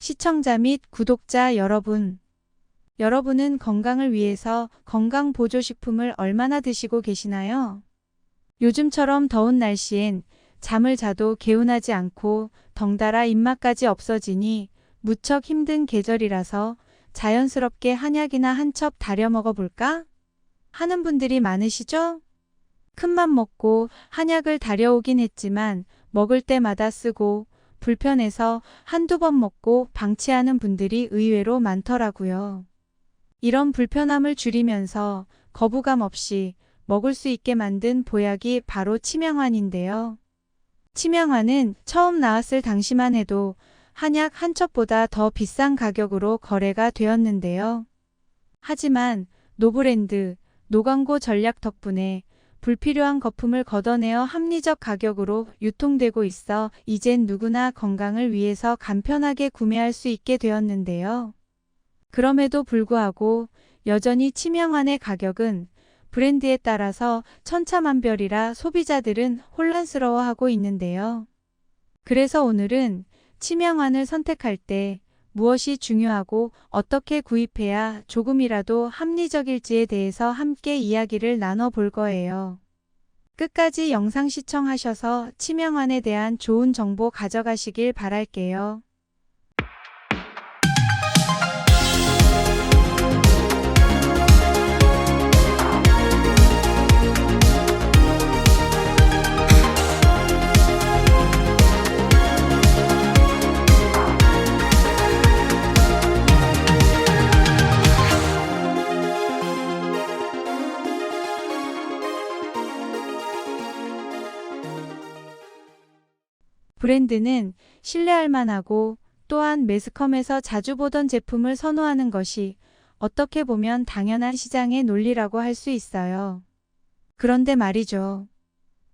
시청자 및 구독자 여러분, 여러분은 건강을 위해서 건강보조식품을 얼마나 드시고 계시나요? 요즘처럼 더운 날씨엔 잠을 자도 개운하지 않고 덩달아 입맛까지 없어지니 무척 힘든 계절이라서 자연스럽게 한약이나 한 첩 다려 먹어볼까? 하는 분들이 많으시죠? 큰맘 먹고 한약을 다려오긴 했지만 먹을 때마다 쓰고 불편해서 한두 번 먹고 방치하는 분들이 의외로 많더라고요. 이런 불편함을 줄이면서 거부감 없이 먹을 수 있게 만든 보약이 바로 치명환인데요. 치명환은 처음 나왔을 당시만 해도 한약 한 첩보다 더 비싼 가격으로 거래가 되었는데요. 하지만 노브랜드, 노광고 전략 덕분에 불필요한 거품을 걷어내어 합리적 가격으로 유통되고 있어 이젠 누구나 건강을 위해서 간편하게 구매할 수 있게 되었는데요. 그럼에도 불구하고 여전히 치명환의 가격은 브랜드에 따라서 천차만별이라 소비자들은 혼란스러워하고 있는데요. 그래서 오늘은 치명환을 선택할 때 무엇이 중요하고 어떻게 구입해야 조금이라도 합리적일지에 대해서 함께 이야기를 나눠볼 거예요. 끝까지 영상 시청하셔서 치명환에 대한 좋은 정보 가져가시길 바랄게요. 브랜드는 신뢰할 만하고 또한 매스컴에서 자주 보던 제품을 선호하는 것이 어떻게 보면 당연한 시장의 논리라고 할 수 있어요. 그런데 말이죠.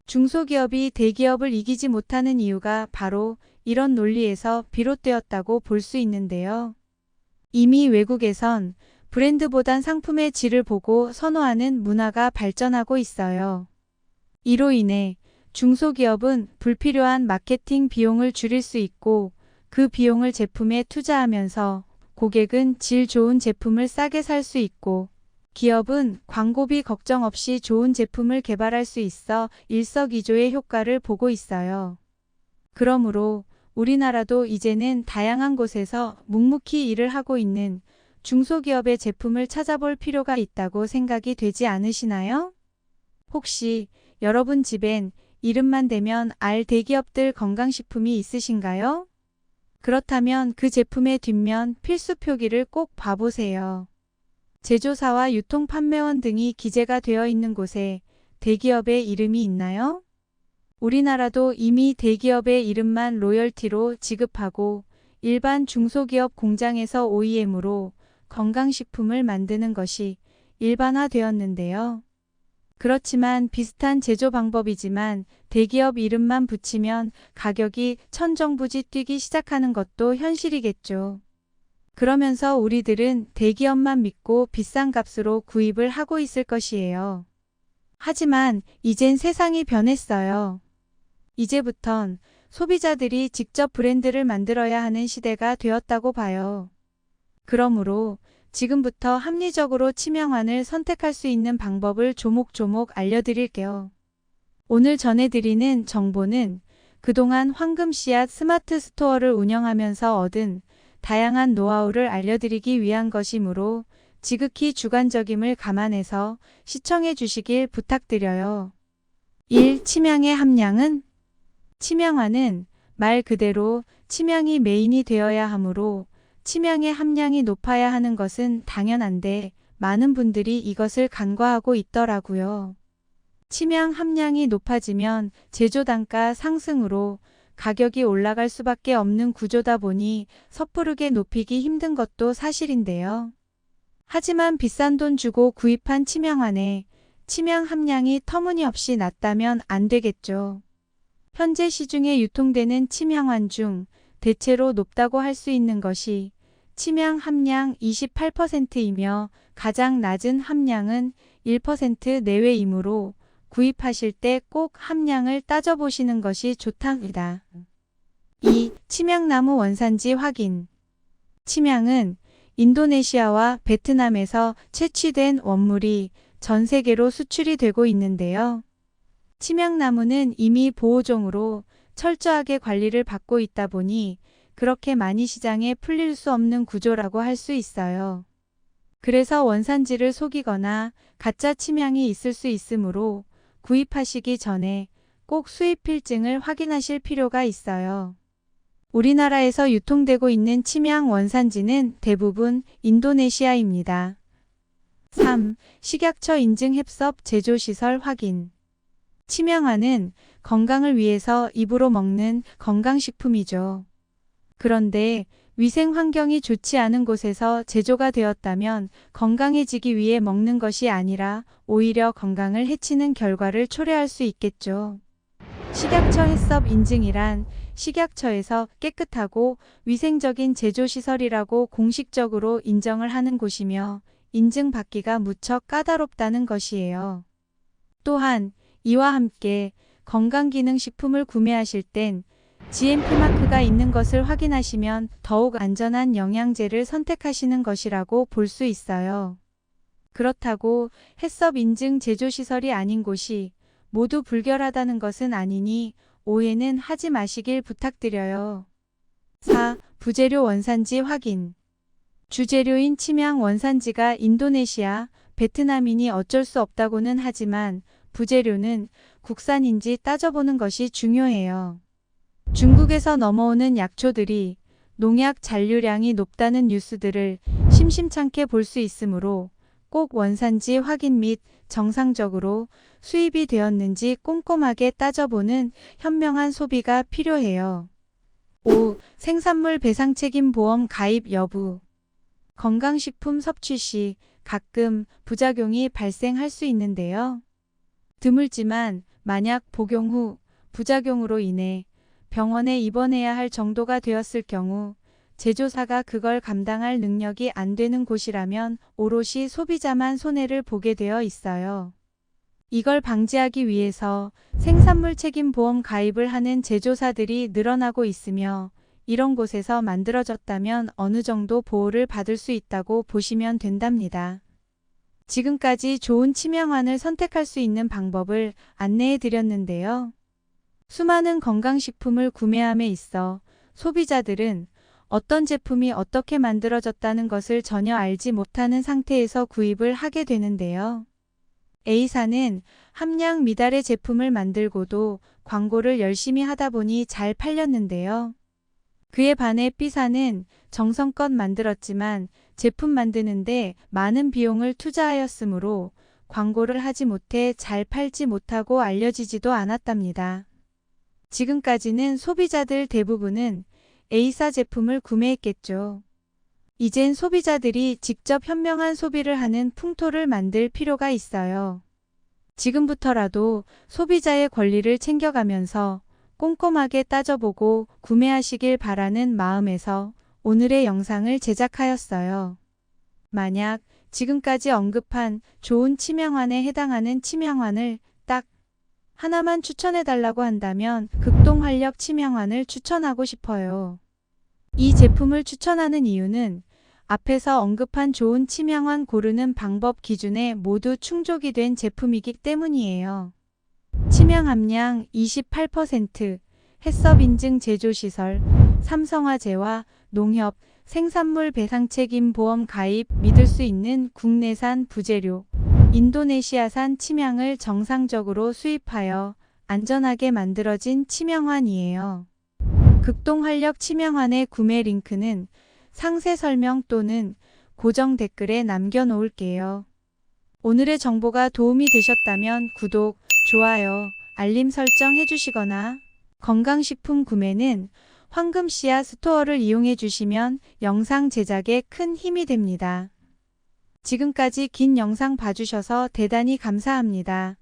중소기업이 대기업을 이기지 못하는 이유가 바로 이런 논리에서 비롯되었다고 볼 수 있는데요. 이미 외국에선 브랜드보단 상품의 질을 보고 선호하는 문화가 발전하고 있어요. 이로 인해 중소기업은 불필요한 마케팅 비용을 줄일 수 있고 그 비용을 제품에 투자하면서 고객은 질 좋은 제품을 싸게 살 수 있고 기업은 광고비 걱정 없이 좋은 제품을 개발할 수 있어 일석이조의 효과를 보고 있어요. 그러므로 우리나라도 이제는 다양한 곳에서 묵묵히 일을 하고 있는 중소기업의 제품을 찾아볼 필요가 있다고 생각이 되지 않으시나요? 혹시 여러분 집엔 이름만 대면 알 대기업들 건강식품이 있으신가요? 그렇다면 그 제품의 뒷면 필수 표기를 꼭 봐보세요. 제조사와 유통 판매원 등이 기재가 되어 있는 곳에 대기업의 이름이 있나요? 우리나라도 이미 대기업의 이름만 로열티로 지급하고 일반 중소기업 공장에서 OEM으로 건강식품을 만드는 것이 일반화되었는데요. 그렇지만 비슷한 제조 방법이지만 대기업 이름만 붙이면 가격이 천정부지 뛰기 시작하는 것도 현실이겠죠. 그러면서 우리들은 대기업만 믿고 비싼 값으로 구입을 하고 있을 것이에요. 하지만 이젠 세상이 변했어요. 이제부턴 소비자들이 직접 브랜드를 만들어야 하는 시대가 되었다고 봐요. 그러므로 지금부터 합리적으로 치명환을 선택할 수 있는 방법을 조목조목 알려드릴게요. 오늘 전해드리는 정보는 그동안 황금씨앗 스마트 스토어를 운영하면서 얻은 다양한 노하우를 알려드리기 위한 것이므로 지극히 주관적임을 감안해서 시청해 주시길 부탁드려요. 1. 치명의 함량은? 치명환은 말 그대로 치명이 메인이 되어야 하므로 치명의 함량이 높아야 하는 것은 당연한데 많은 분들이 이것을 간과하고 있더라고요. 치명 함량이 높아지면 제조 단가 상승으로 가격이 올라갈 수밖에 없는 구조다 보니 섣부르게 높이기 힘든 것도 사실인데요. 하지만 비싼 돈 주고 구입한 치명환에 치명 함량이 터무니없이 낮다면 안 되겠죠. 현재 시중에 유통되는 치명환 중 대체로 높다고 할 수 있는 것이 치명 함량 28%이며 가장 낮은 함량은 1% 내외이므로 구입하실 때 꼭 함량을 따져보시는 것이 좋답니다. 2. 치명나무 원산지 확인. 침향은 인도네시아와 베트남에서 채취된 원물이 전 세계로 수출이 되고 있는데요. 침향나무는 이미 보호종으로 철저하게 관리를 받고 있다 보니 그렇게 많이 시장에 풀릴 수 없는 구조라고 할 수 있어요. 그래서 원산지를 속이거나 가짜 침향이 있을 수 있으므로 구입하시기 전에 꼭 수입 필증을 확인하실 필요가 있어요. 우리나라에서 유통되고 있는 침향 원산지는 대부분 인도네시아입니다. 3. 식약처 인증 햅섭 제조시설 확인. 침향화는 건강을 위해서 입으로 먹는 건강식품이죠. 그런데 위생 환경이 좋지 않은 곳에서 제조가 되었다면 건강해지기 위해 먹는 것이 아니라 오히려 건강을 해치는 결과를 초래할 수 있겠죠. 식약처 햅섭 인증이란 식약처에서 깨끗하고 위생적인 제조시설이라고 공식적으로 인정을 하는 곳이며 인증받기가 무척 까다롭다는 것이에요. 또한 이와 함께 건강기능식품을 구매하실 땐 GMP 마크가 있는 것을 확인하시면 더욱 안전한 영양제를 선택하시는 것이라고 볼 수 있어요. 그렇다고 햅섭 인증 제조시설이 아닌 곳이 모두 불결하다는 것은 아니니 오해는 하지 마시길 부탁드려요. 4. 부재료 원산지 확인. 주재료인 침향 원산지가 인도네시아, 베트남이니 어쩔 수 없다고는 하지만 부재료는 국산인지 따져보는 것이 중요해요. 중국에서 넘어오는 약초들이 농약 잔류량이 높다는 뉴스들을 심심찮게 볼 수 있으므로 꼭 원산지 확인 및 정상적으로 수입이 되었는지 꼼꼼하게 따져보는 현명한 소비가 필요해요. 5. 생산물 배상 책임 보험 가입 여부. 건강식품 섭취 시 가끔 부작용이 발생할 수 있는데요. 드물지만 만약 복용 후 부작용으로 인해 병원에 입원해야 할 정도가 되었을 경우 제조사가 그걸 감당할 능력이 안 되는 곳이라면 오롯이 소비자만 손해를 보게 되어 있어요. 이걸 방지하기 위해서 생산물 책임 보험 가입을 하는 제조사들이 늘어나고 있으며 이런 곳에서 만들어졌다면 어느 정도 보호를 받을 수 있다고 보시면 된답니다. 지금까지 좋은 침향환을 선택할 수 있는 방법을 안내해 드렸는데요. 수많은 건강식품을 구매함에 있어 소비자들은 어떤 제품이 어떻게 만들어졌다는 것을 전혀 알지 못하는 상태에서 구입을 하게 되는데요. A사는 함량 미달의 제품을 만들고도 광고를 열심히 하다 보니 잘 팔렸는데요. 그에 반해 B사는 정성껏 만들었지만 제품 만드는데 많은 비용을 투자하였으므로 광고를 하지 못해 잘 팔지 못하고 알려지지도 않았답니다. 지금까지는 소비자들 대부분은 A사 제품을 구매했겠죠. 이젠 소비자들이 직접 현명한 소비를 하는 풍토를 만들 필요가 있어요. 지금부터라도 소비자의 권리를 챙겨가면서 꼼꼼하게 따져보고 구매하시길 바라는 마음에서 오늘의 영상을 제작하였어요. 만약 지금까지 언급한 좋은 침향환에 해당하는 침향환을 딱 하나만 추천해달라고 한다면 극동활력 침향환을 추천하고 싶어요. 이 제품을 추천하는 이유는 앞에서 언급한 좋은 침향환 고르는 방법 기준에 모두 충족이 된 제품이기 때문이에요. 침향 함량 28%, 햅섭 인증 제조시설, 삼성화재와 농협, 생산물 배상 책임 보험 가입, 믿을 수 있는 국내산 부재료, 인도네시아산 침향을 정상적으로 수입하여 안전하게 만들어진 침향환이에요. 극동활력 침향환의 구매 링크는 상세 설명 또는 고정 댓글에 남겨놓을게요. 오늘의 정보가 도움이 되셨다면 구독, 좋아요, 알림 설정 해주시거나 건강식품 구매는 황금씨앗 스토어를 이용해 주시면 영상 제작에 큰 힘이 됩니다. 지금까지 긴 영상 봐주셔서 대단히 감사합니다.